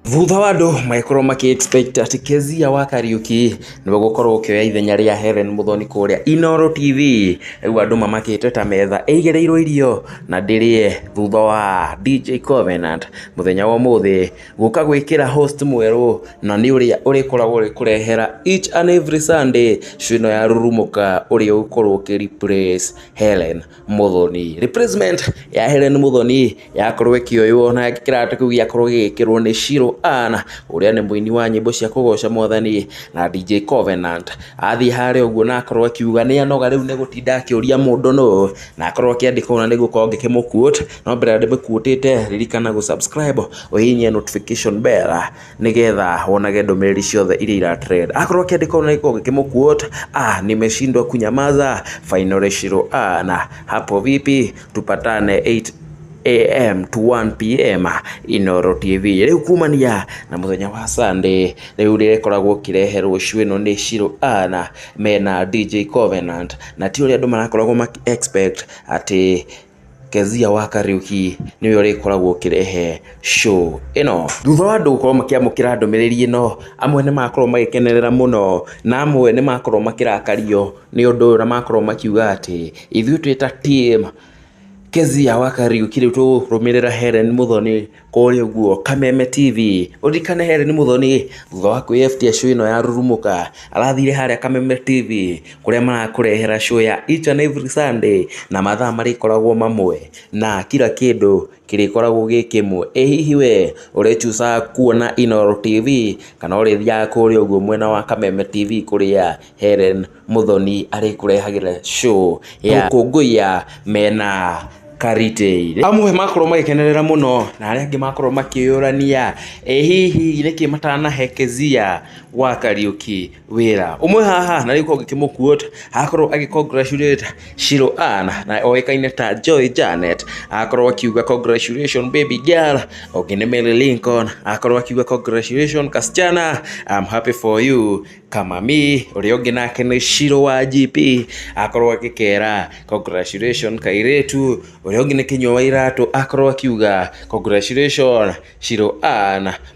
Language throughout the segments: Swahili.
Thutha wa andu magĩkorwo maki-expect atĩ Keziah wa Kariuki nĩwe gũkorwo ũkĩoya ithenya rĩa Hellen Muthoni kũrĩa Inooro TV, rĩu andũ mamakĩte ta metha ĩigĩrĩirwo irio na ndĩrĩe thutha wa DJ Covenant mũthenya wa ũmũthĩ gũka gwĩkĩra host mwerũ, na nĩ ũrĩa ũrĩkoragwo ũkĩrehera each and every Sunday show ĩno ya rurumũka, ũrĩa ũgũkorwo ũkĩ-replace Hellen Muthoni. Replacement ya Hellen Muthoni yakorwo ĩkĩoywo na kĩratũ kĩu gĩakorwo gĩgĩkĩrwo nĩ Shiru ũrĩa nĩ mũini wa nyĩmbo cia kũgoca Mwathani, na DJ Covenant athiĩ harĩa ũguo na akorwo akiuga nĩ anoga rĩu nĩ gũtinda akĩũria mũndũ no, na akorwo akĩandĩka ona nĩguo korwo ngĩkĩmũ-quote, no mbere ya ndĩmũ-quote-ĩte ririkana gũ-subscribe ũhihinye notification bell nĩgetha wonage ndũmĩrĩri ciothe iria ira-trend. Akorwo akĩandĩka ona nĩguo ngĩkĩmũ-quote, nimeshindwa kunyamaza finally Shiru na hapo vipi tupatane 8 AM to 1 PM Inooro TV. Rĩu kumania na mũthenya wa Sunday rĩu rĩkoragwo kĩreherwo show ĩno nĩ Shiru na mena DJ Covenant, na ti ũrĩa andũ marakoragwo maki-expect atĩ Keziah wa Kariuki nĩwe ũrĩkoragwo ũkĩrehe show ĩno. Thutha wa andũ gũkorwo makĩamũkĩra ndũmĩrĩri ĩno, amwe nĩ makorwo magĩkenerera mũno na amwe nĩ makorwo makĩrakario nĩ ũndũ na makorwo makiuga atĩ ithuĩ twĩ ta team Keziah wa Kariuki rĩu tũrũmĩrĩra Hellen Muthoni kũrĩa ũguo Kameme TV. Ũrikane Hellen Muthoni thutha wa kwĩyebutia show ĩno ya rurumũka arathire harĩa Kameme TV kũrĩa marakũrehera show ya each and every Sunday na mathaa marĩkoragwo mamwe na kila kĩndũ kĩrĩkoragwo gĩ kĩmwe. Hihi we ũrĩchusa kuona Inooro TV kana ũrĩthiaga kũrĩa ũguo mwena wa Kameme TV kũrĩa Hellen Muthoni arĩkũrehagĩra show ya gũkũngũiya mena karite. Amwe makorwo magĩkenerera mũno na arĩa angĩ makorwo makĩyũrania hihi nĩkĩ matanahe Keziah wa Kariuki wĩra. Ũmwe haha na rĩu korwo ngĩkĩmũ-quote akorwo agĩ-congratulate Shiru na oĩkaine ta Joy Janet, akorwo akiuga congratulations baby girl. Ũngĩ nĩ Mary Lincoln akorwo akiuga congratulations kasichana, I'm happy for you. Kamami ũrĩa ũngĩ nake nĩ Shiru wa GP akorwo agĩkera congratulations kairĩtu. Ũrĩa ũngĩ nĩ Kinyua wa iratũ akorwo akiuga congratulations Shiru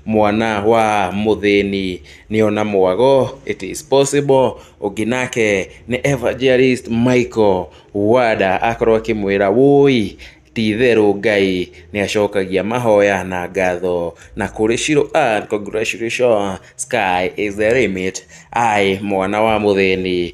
mwana wa mũthĩni nĩona mwago, it is possible. Ũngĩ nake nĩ Evangelist Michael Wada akorwo akĩmwĩra woi ti therũ Ngai nĩ acokagia mahoya na ngatho na kũrĩ Shiru congratulations, sky is the limit, mwana wa mũthĩni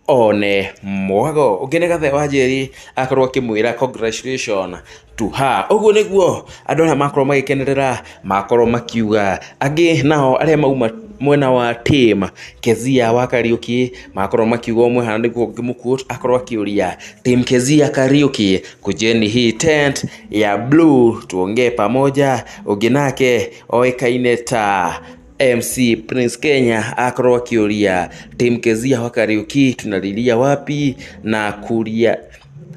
one mwago. Ũngĩ nĩ Gathe wa Njeri akorwo akĩmwĩra congratulations to her. Ũguo nĩguo andũ arĩa makorwo magĩkenerera makorwo makiuga. Angĩ nao arĩa mauma mwena wa team Keziah wa Kariuki makorwo makiuga ũmwe hana nĩguo ngĩmũ-quote akorwo akĩũria team Keziah Kariuki kujeni hii tent ya blue tuongee pamoja. Ũngĩ nake oĩkaine ta MC Prince Kenya akorwo akĩũria team Keziah wa Kariuki tunalilia wapi, na kuria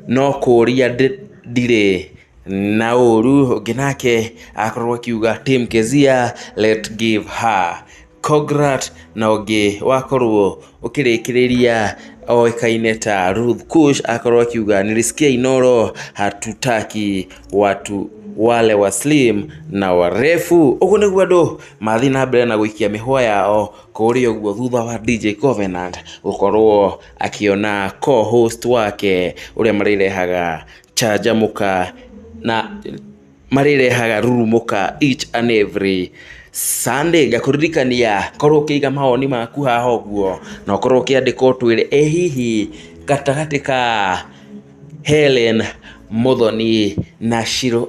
no kuria ndire na ũru. Ũngĩ nake akorwo akiuga team Keziah let give her congrats, na ũngĩ wakorwo ũkĩrĩkĩrĩria oĩkaine ta Ruth Kush akorwo akiuga nilisikia Inooro hatutaki watu wale wa slim na warefu. Ũguo nĩguo andũ mathiĩ na mbere na gũikia mĩhũa yao kũrĩa ũguo thutha wa DJ Covenant gũkorwo akiona co-host wake ũrĩa marĩrehaga chanjamũka na marĩrehaga rurumũka each and every Sunday. Ngakũririkania korwo ũkĩiga mawoni maku haha ũguo na ũkorwo ũkĩandĩka ũtwĩre hihi gatagatĩ ka Hellen Muthoni na Shiru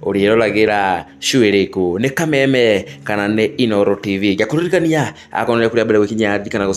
ũrĩa ũroragĩra show ĩrĩkũ, nĩ Kameme kana nĩ Inooro TV. Ngakũririkania akorwo nĩ kũrĩa mbere gũkinya ndikana